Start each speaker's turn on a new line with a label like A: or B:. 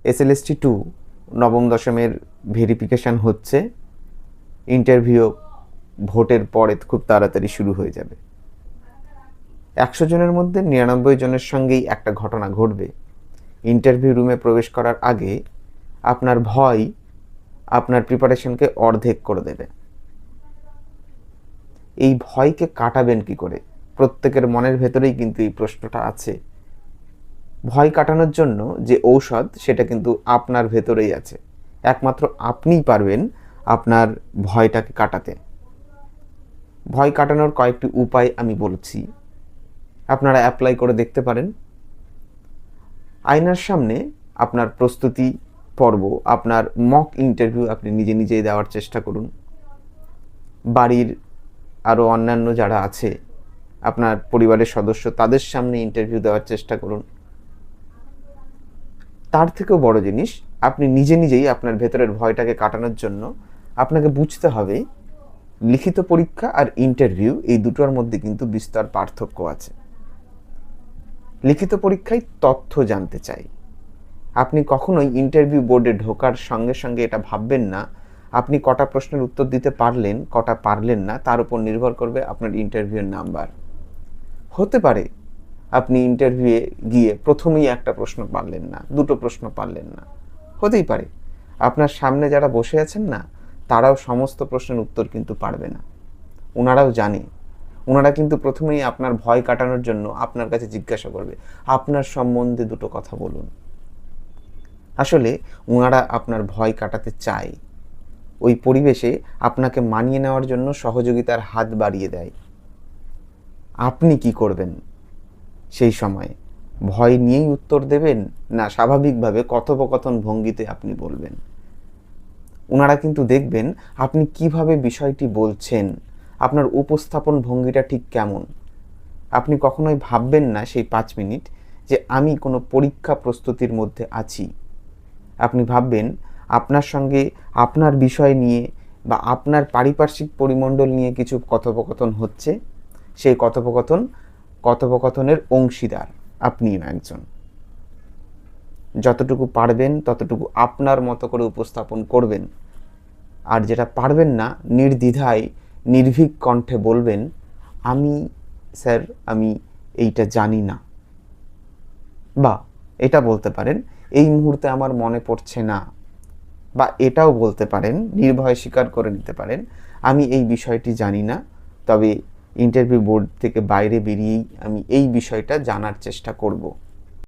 A: SLST2 নবম দশমের verification হচ্ছে। Interview ভোটের পরে খুব তাড়াতাড়ি শুরু হয়ে যাবে। 100 জনের মধ্যে 99 জনের সঙ্গেই একটা ঘটনা ঘটবে। ইন্টারভিউ রুমে প্রবেশ করার আগে আপনার ভয় আপনার প্রিপারেশনকে অর্ধেক করে দেবে। এই ভয়কে কাটাবেন কি করে? প্রত্যেকের মনের ভেতরেই কিন্তু এই প্রশ্নটা আছে। ভয় কাটানোর জন্য যে ঔষধ, সেটা কিন্তু আপনার ভেতরেই আছে। একমাত্র আপনিই পারবেন আপনার ভয়টাকে কাটাতে। ভয় কাটানোর কয়েকটি উপায় আমি বলছি, আপনারা অ্যাপ্লাই করে দেখতে পারেন। আয়নার সামনে আপনার প্রস্তুতি পর্ব, আপনার মক ইন্টারভিউ আপনি নিজে নিজেই দেওয়ার চেষ্টা করুন। বাড়ির আরও অন্যান্য যারা আছে, আপনার পরিবারের সদস্য, তাদের সামনে ইন্টারভিউ দেওয়ার চেষ্টা করুন। তার থেকেও বড় জিনিস, আপনি নিজে নিজেই আপনার ভেতরের ভয়টাকে কাটানোর জন্য আপনাকে বুঝতে হবে লিখিত পরীক্ষা আর ইন্টারভিউ, এই দুটোর মধ্যে কিন্তু বিস্তর পার্থক্য আছে। লিখিত পরীক্ষায় তথ্য জানতে চাই। আপনি কখনোই ইন্টারভিউ বোর্ডে ঢোকার সঙ্গে সঙ্গে এটা ভাববেন না আপনি কটা প্রশ্নের উত্তর দিতে পারলেন, কটা পারলেন না, তার উপর নির্ভর করবে আপনার ইন্টারভিউয়ের নাম্বার। হতে পারে আপনি ইন্টারভিউয়ে গিয়ে প্রথমেই একটা প্রশ্ন পারলেন না, দুটো প্রশ্ন পারলেন না, হতেই পারে। আপনার সামনে যারা বসে আছেন না, তারাও সমস্ত প্রশ্নের উত্তর কিন্তু পারবে না। ওনারাও জানে। ওনারা কিন্তু প্রথমেই আপনার ভয় কাটানোর জন্য আপনার কাছে জিজ্ঞাসা করবে, আপনার সম্বন্ধে দুটো কথা বলুন। আসলে ওনারা আপনার ভয় কাটাতে চায়। ওই পরিবেশে আপনাকে মানিয়ে নেওয়ার জন্য সহযোগিতার হাত বাড়িয়ে দেয়। আপনি কি করবেন সেই সময়? ভয় নিয়েই উত্তর দেবেন, না স্বাভাবিকভাবে কথোপকথন ভঙ্গিতে আপনি বলবেন? ওনারা কিন্তু দেখবেন আপনি কিভাবে বিষয়টি বলছেন, আপনার উপস্থাপন ভঙ্গিটা ঠিক কেমন। আপনি কখনোই ভাববেন না সেই 5 মিনিট যে আমি কোনো পরীক্ষা প্রস্তুতির মধ্যে আছি। আপনি ভাববেন আপনার সঙ্গে আপনার বিষয় নিয়ে বা আপনার পারিপার্শ্বিক পরিমণ্ডল নিয়ে কিছু কথোপকথন হচ্ছে। সেই কথোপকথনের অংশীদার আপনিও একজন। যতটুকু পারবেন ততটুকু আপনার মতো করে উপস্থাপন করবেন। আর যেটা পারবেন না, নির্দ্বিধায় নির্ভীক কণ্ঠে বলবেন, স্যার আমি এইটা জানি না। বা এটা বলতে পারেন, এই মুহূর্তে আমার মনে পড়ছে না। বা এটাও বলতে পারেন, নির্ভয়ে স্বীকার করে নিতে পারেন, আমি এই বিষয়টি জানি না, তবে ইন্টারভিউ বোর্ড থেকে বাইরে বেরিয়েই আমি এই বিষয়টা জানার চেষ্টা করব।